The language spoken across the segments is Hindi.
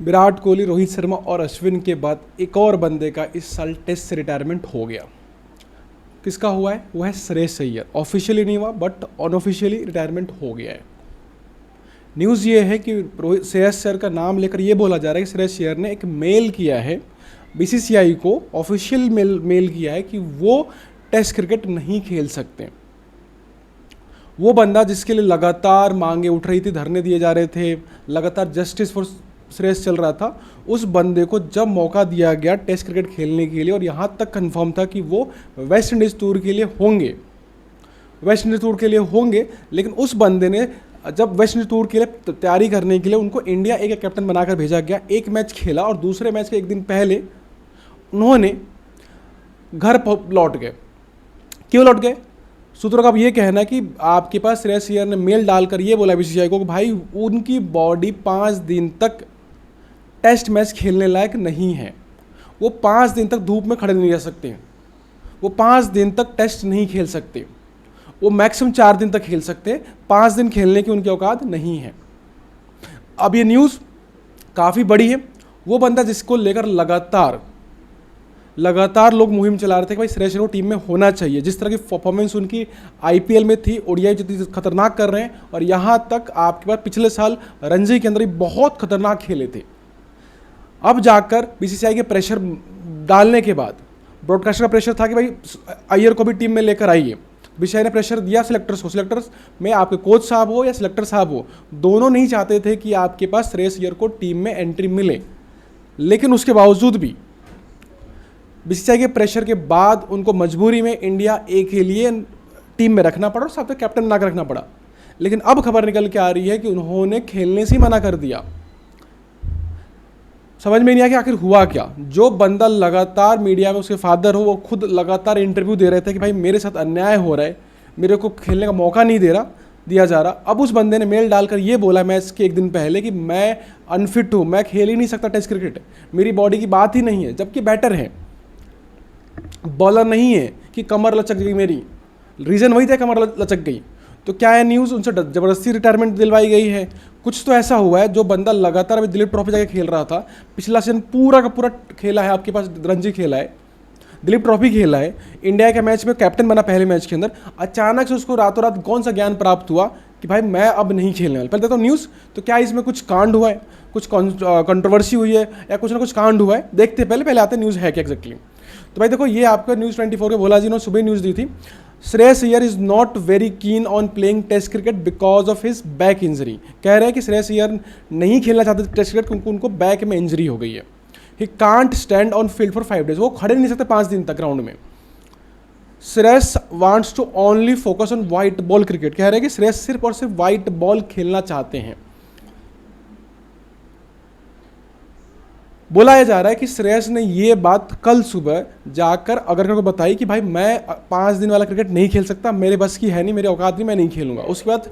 विराट कोहली, रोहित शर्मा और अश्विन के बाद एक और बंदे का इस साल टेस्ट से रिटायरमेंट हो गया। किसका हुआ है? वो है श्रेयस अय्यर। ऑफिशियली नहीं हुआ बट अनऑफिशियली रिटायरमेंट हो गया है। न्यूज़ ये है कि रोहित श्रेयस अय्यर का नाम लेकर ये बोला जा रहा है कि श्रेयस अय्यर ने एक मेल किया है बीसीसीआई को, ऑफिशियल मेल किया है कि वो टेस्ट क्रिकेट नहीं खेल सकते। वो बंदा जिसके लिए लगातार मांगे उठ रही थी, धरने दिए जा रहे थे, लगातार जस्टिस फॉर श्रेयस चल रहा था, उस बंदे को जब मौका दिया गया टेस्ट क्रिकेट खेलने के लिए और यहाँ तक कंफर्म था कि वो वेस्ट इंडीज़ टूर के लिए होंगे, लेकिन उस बंदे ने जब वेस्ट इंडीज टूर के लिए तैयारी करने के लिए उनको इंडिया ए का कैप्टन बनाकर भेजा गया, एक मैच खेला और दूसरे मैच के एक दिन पहले उन्होंने घर लौट गए। क्यों लौट गए? सूत्रों का अब ये कहना है कि आपके पास श्रेयस अय्यर ने मेल डालकर ये बोला बीसीसीआई को कि भाई उनकी बॉडी 5 दिन तक टेस्ट मैच खेलने लायक नहीं है, वो 5 दिन तक धूप में खड़े नहीं रह सकते, वो 5 दिन तक टेस्ट नहीं खेल सकते, वो मैक्सिमम 4 दिन तक खेल सकते हैं, 5 दिन खेलने की उनकी औकात नहीं है। अब ये न्यूज़ काफ़ी बड़ी है। वो बंदा जिसको लेकर लगातार लोग मुहिम चला रहे थे कि भाई श्रेयस अय्यर को टीम में होना चाहिए, जिस तरह की परफॉर्मेंस उनकी आईपीएल में थी, ओडीआई जितनी खतरनाक कर रहे हैं, और यहाँ तक आपके पास पिछले साल रणजी के अंदर ही बहुत खतरनाक खेले थे। अब जाकर बीसीसीआई के प्रेशर डालने के बाद, ब्रॉडकास्टर का प्रेशर था कि भाई अय्यर को भी टीम में लेकर आइए, बीसीसीआई ने प्रेशर दिया सिलेक्टर्स को। सिलेक्टर्स में आपके कोच साहब हो या सिलेक्टर साहब हो, दोनों नहीं चाहते थे कि आपके पास श्रेयस अय्यर को टीम में एंट्री मिले, लेकिन उसके बावजूद भी बीसीसीआई के प्रेशर के बाद उनको मजबूरी में इंडिया ए के लिए टीम में रखना पड़ा और साथ में कैप्टन बना कर रखना पड़ा। लेकिन अब खबर निकल के आ रही है कि उन्होंने खेलने से ही मना कर दिया। समझ में नहीं आया कि आखिर हुआ क्या। जो बंदा लगातार मीडिया में, उसके फादर हो, वो खुद लगातार इंटरव्यू दे रहे थे कि भाई मेरे साथ अन्याय हो रहा है, मेरे को खेलने का मौका नहीं दिया जा रहा। अब उस बंदे ने मेल डालकर ये बोला मैच के एक दिन पहले कि मैं अनफिट हूँ, मैं खेल ही नहीं सकता टेस्ट क्रिकेट, मेरी बॉडी की बात ही नहीं है। जबकि बैटर है, बॉलर नहीं है कि कमर लचक गई मेरी, रीज़न वही था कमर लचक गई। तो क्या है न्यूज़, उनसे ज़बरदस्ती रिटायरमेंट दिलवाई गई है। कुछ तो ऐसा हुआ है। जो बंदा लगातार अभी दिलीप ट्रॉफी जाके खेल रहा था, पिछला सीजन पूरा का पूरा खेला है, आपके पास रणजी खेला है, दिलीप ट्रॉफी खेला है, इंडिया के मैच में कैप्टन बना पहले मैच के अंदर, अचानक से उसको रातों रात कौन सा ज्ञान प्राप्त हुआ कि भाई मैं अब नहीं खेलने वाला। पहले देखो न्यूज़, तो क्या इसमें कुछ कांड हुआ है, कुछ कंट्रोवर्सी हुई है या कुछ ना कुछ कांड हुआ है? देखते पहले आते न्यूज़ है क्या एग्जैक्टली। तो भाई देखो, ये आपका न्यूज़ 24 के भोला जी ने सुबह न्यूज़ दी थी, Shreyas Iyer is not very keen on playing test cricket because of his back injury. कह रहे हैं कि श्रेयस अय्यर नहीं खेलना चाहते टेस्ट क्रिकेट क्योंकि उनको बैक में इंजरी हो गई है। He can't stand on field for 5 days, वो खड़े नहीं सकते 5 दिन तक ग्राउंड में। Shreyas wants to only focus on white ball cricket. कह रहे हैं कि श्रेयस सिर्फ और सिर्फ वाइट बॉल खेलना चाहते हैं। बोला जा रहा है कि श्रेयस ने ये बात कल सुबह जाकर अगर को बताई कि भाई मैं 5 दिन वाला क्रिकेट नहीं खेल सकता, मेरे बस की है नहीं, मेरे औकात नहीं, मैं नहीं खेलूंगा। उसके बाद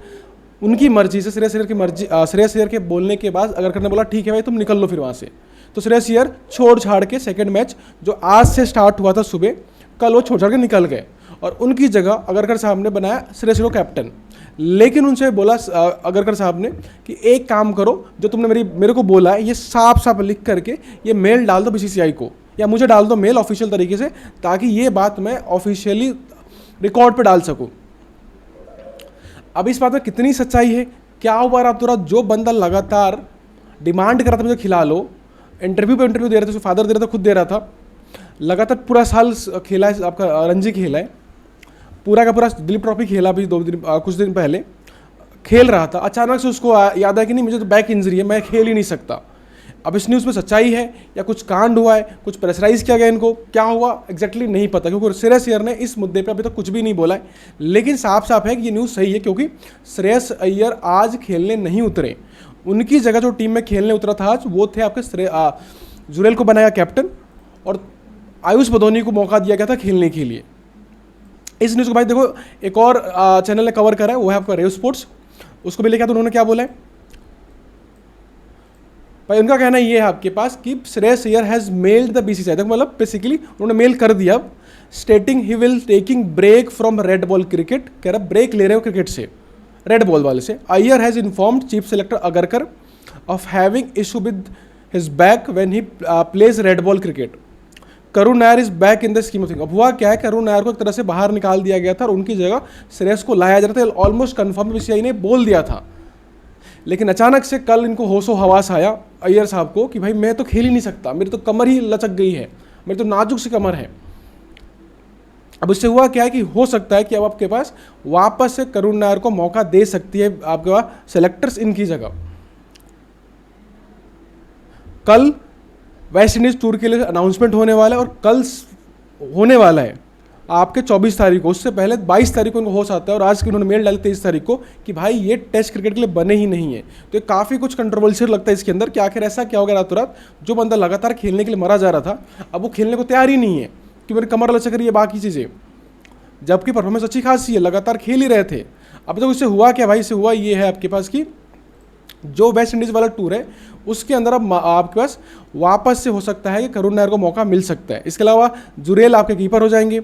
उनकी मर्जी से श्रेयस अय्यर के बोलने के बाद अगर ने बोला ठीक है भाई तुम निकल लो फिर वहाँ से। तो श्रेयस अय्यर छोड़ छाड़ के सेकंड मैच जो आज से स्टार्ट हुआ था सुबह, कल वो छोड़ छाड़ के निकल गए और उनकी जगह अगरकर साहब ने बनाया श्रेयस अय्यर को कैप्टन। लेकिन उनसे बोला अगरकर साहब ने कि एक काम करो, जो तुमने मेरे को बोला है ये साफ साफ लिख करके ये मेल डाल दो बीसीसीआई को, या मुझे डाल दो मेल ऑफिशियल तरीके से, ताकि ये बात मैं ऑफिशियली रिकॉर्ड पे डाल सकूं। अब इस बात में कितनी सच्चाई है, क्या हुआ आप तो जो बंदा लगातार डिमांड कर रहा था मुझे खिला लो, इंटरव्यू पे इंटरव्यू दे रहे थे, उसके फादर दे रहा था, खुद दे रहा था, लगातार पूरा साल खेला है, आपका रणजी खेला है, पूरा का पूरा दिलीप ट्रॉफी खेला भी कुछ दिन पहले खेल रहा था, अचानक से उसको याद है कि नहीं मुझे तो बैक इंजरी है, मैं खेल ही नहीं सकता। अब इस न्यूज़ में सच्चाई है या कुछ कांड हुआ है, कुछ प्रेशराइज किया गया इनको, क्या हुआ एग्जैक्टली नहीं पता, क्योंकि श्रेयस अय्यर ने इस मुद्दे पे अभी तक कुछ भी नहीं बोला है। लेकिन साफ साफ है कि ये न्यूज़ सही है, क्योंकि श्रेयस अय्यर आज खेलने नहीं उतरे। उनकी जगह जो टीम में खेलने उतरा था आज, वो थे आपके जुरेल को बनाया कैप्टन और आयुष बदौनी को मौका दिया गया था खेलने के लिए। इस न्यूज़ को भाई देखो एक और चैनल ने कवर करा है, वो है आपका रेव स्पोर्ट्स, उसको भी लेकर तो उन्होंने क्या बोला है भाई, उनका कहना ये है आपके पास कि Shreyas Iyer has mailed the BCCI, देखो मतलब बेसिकली उन्होंने मेल कर दिया, stating he will taking break from red ball cricket, कह रहा ब्रेक ले रहे हो क्रिकेट से, रेड बॉल वाले से। Iyer has informed chief selector Agarkar of having issue with his back when he plays red ball cricket. Karun Nair is back in the scheme of thing. अब हुआ क्या है, करुण नायर को एक तरह से बाहर निकाल दिया गया था और उनकी जगह श्रेयस को लाया जा रहा था, ऑलमोस्ट कन्फर्म बीसीसीआई ने बोल दिया था। लेकिन अचानक से कल इनको होशो हवास आया अय्यर साहब को कि भाई मैं तो खेल ही नहीं सकता, मेरी तो कमर ही लचक गई है, मेरी तो नाजुक सी कमर है। अब इससे हुआ क्या है कि हो सकता है कि अब आपके पास वापस से करुण नायर को मौका दे सकती है आपके पास सेलेक्टर्स इनकी जगह। कल वेस्ट इंडीज टूर के लिए अनाउंसमेंट होने वाला है और कल होने वाला है आपके 24 तारीख को, उससे पहले 22 तारीख को उनको हो सकता है। और आज की उन्होंने मेल डाली 23 तारीख को कि भाई ये टेस्ट क्रिकेट के लिए बने ही नहीं है। तो ये काफ़ी कुछ कंट्रोवर्शियल लगता है इसके अंदर कि आखिर ऐसा क्या हो गया रातों रात, जो बंदा लगातार खेलने के लिए मरा जा रहा था अब वो खेलने को तैयार ही नहीं है कि मेरी कमर लचक रही है, बाकी चीज़ें, जबकि परफॉर्मेंस अच्छी खासी है, लगातार खेल ही रहे थे। अब तो इससे हुआ क्या भाई, इससे हुआ ये है आपके पास कि जो वेस्ट इंडीज़ वाला टूर है उसके अंदर अब आपके पास वापस से हो सकता है कि करुण नायर को मौका मिल सकता है। इसके अलावा जुरेल आपके कीपर हो जाएंगे,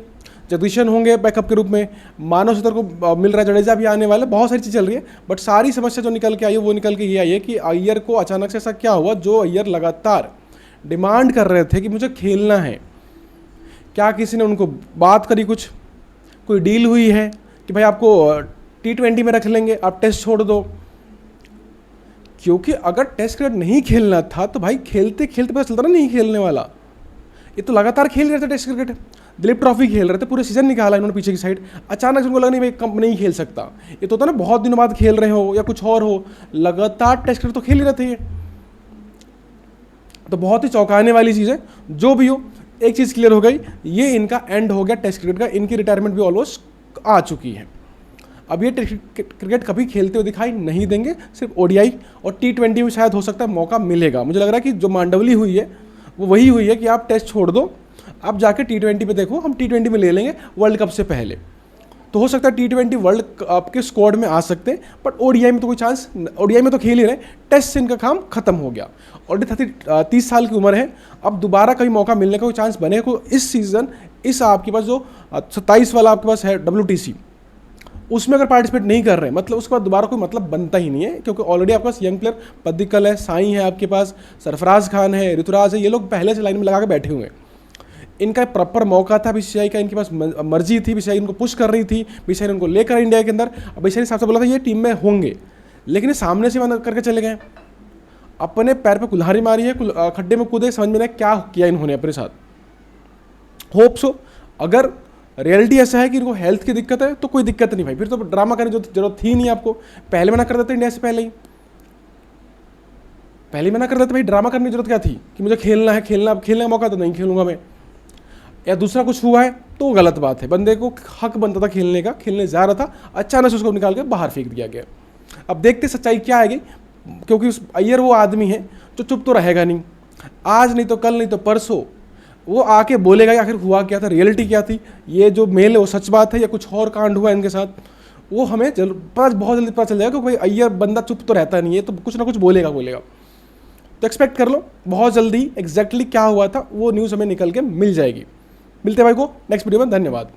जगदीशन होंगे बैकअप के रूप में, मानव सतर को मिल रहा है, जडेजा भी आने वाला है, बहुत सारी चीज़ चल रही है। बट सारी समस्या जो निकल के आई है वो निकल के ये आई है कि अय्यर को अचानक से ऐसा क्या हुआ, जो अय्यर लगातार डिमांड कर रहे थे कि मुझे खेलना है, क्या किसी ने उनको बात करी, कुछ कोई डील हुई है कि भाई आपको T20 में रख लेंगे, आप टेस्ट छोड़ दो? क्योंकि अगर टेस्ट क्रिकेट नहीं खेलना था तो भाई खेलते खेलते पता चलता ना नहीं खेलने वाला। ये तो लगातार खेल रहे थे टेस्ट क्रिकेट, दिलीप ट्रॉफी खेल रहे थे, पूरे सीजन निकाला इन्होंने पीछे की साइड। अचानक से उनको लगा नहीं भाई कम नहीं खेल सकता, ये तो होता ना बहुत दिनों बाद खेल रहे हो या कुछ और हो, लगातार टेस्ट क्रिकेट तो खेल ही रहे थे ये। तो बहुत ही चौंकाने वाली चीज़ है। जो भी हो, एक चीज़ क्लियर हो गई, ये इनका एंड हो गया टेस्ट क्रिकेट का, इनकी रिटायरमेंट भी ऑलमोस्ट आ चुकी है। अब ये क्रिकेट कभी खेलते हुए दिखाई नहीं देंगे, सिर्फ ओडीआई और T20 में शायद हो सकता है मौका मिलेगा। मुझे लग रहा है कि जो मांडवली हुई है वो वही हुई है कि आप टेस्ट छोड़ दो, आप जाके T20 पे देखो, हम T20 में ले लेंगे वर्ल्ड कप से पहले। तो हो सकता है T20 वर्ल्ड कप के स्क्वाड में आ सकते हैं, बट ओडीआई में तो कोई चांस, ओडीआई में तो खेल ही रहे, टेस्ट से इनका काम खत्म हो गया। ऑलरेडी 30 साल की उम्र है, अब दोबारा कभी मौका मिलने का कोई चांस बनेगा को इस सीज़न, इस आपके पास जो 27 वाला आपके पास है WTC, उसमें अगर पार्टिसिपेट नहीं कर रहे हैं, मतलब उसके बाद दोबारा कोई मतलब बनता ही नहीं है। क्योंकि ऑलरेडी आपके पास यंग प्लेयर पद्दिकल है, साई है, आपके पास सरफराज खान है, ऋतुराज है, ये लोग पहले से लाइन में लगा के बैठे हुए हैं। इनका प्रॉपर मौका था बीसीसीआई का, इनके पास मर्जी थी, बीसीसीआई इनको पुश कर रही थी, बीसीसीआई ने उनको लेकर इंडिया के अंदर। अब बीसीसीआई साहब से बोला था ये टीम में होंगे, लेकिन ये सामने से मना करके चले गए, अपने पैर पे कुल्हाड़ी मारी है, खड्डे में कूदे, समझ में नहीं क्या किया इन्होंने अपने साथ। होप सो अगर रियलिटी ऐसा है कि इनको हेल्थ की दिक्कत है तो कोई दिक्कत नहीं भाई, फिर तो ड्रामा करने की जरूरत थी नहीं, आपको पहले मना कर देते इंडिया से पहले ही मना कर देते भाई, ड्रामा करने की जरूरत क्या थी कि मुझे खेलना है, खेलने का मौका तो नहीं खेलूंगा मैं, या दूसरा कुछ हुआ है तो गलत बात है। बंदे को हक बनता था खेलने का, खेलने जा रहा था, अचानक से उसको निकाल के बाहर फेंक दिया गया। अब देखते सच्चाई क्या आएगी, क्योंकि उस अय्यर वो आदमी है जो चुप तो रहेगा नहीं, आज नहीं तो कल नहीं तो परसों वो आके बोलेगा कि आखिर हुआ क्या था, रियलिटी क्या थी, ये जो मेल है वो सच बात है या कुछ और कांड हुआ इनके साथ, वो हमें बहुत जल्दी पता चल जाएगा। क्योंकि भाई अय्यर बंदा चुप तो रहता नहीं है, तो कुछ ना कुछ बोलेगा। तो एक्सपेक्ट कर लो बहुत जल्दी एग्जैक्टली क्या हुआ था वो न्यूज़ हमें निकल के मिल जाएगी। मिलते हैं भाई को नेक्स्ट वीडियो में, धन्यवाद।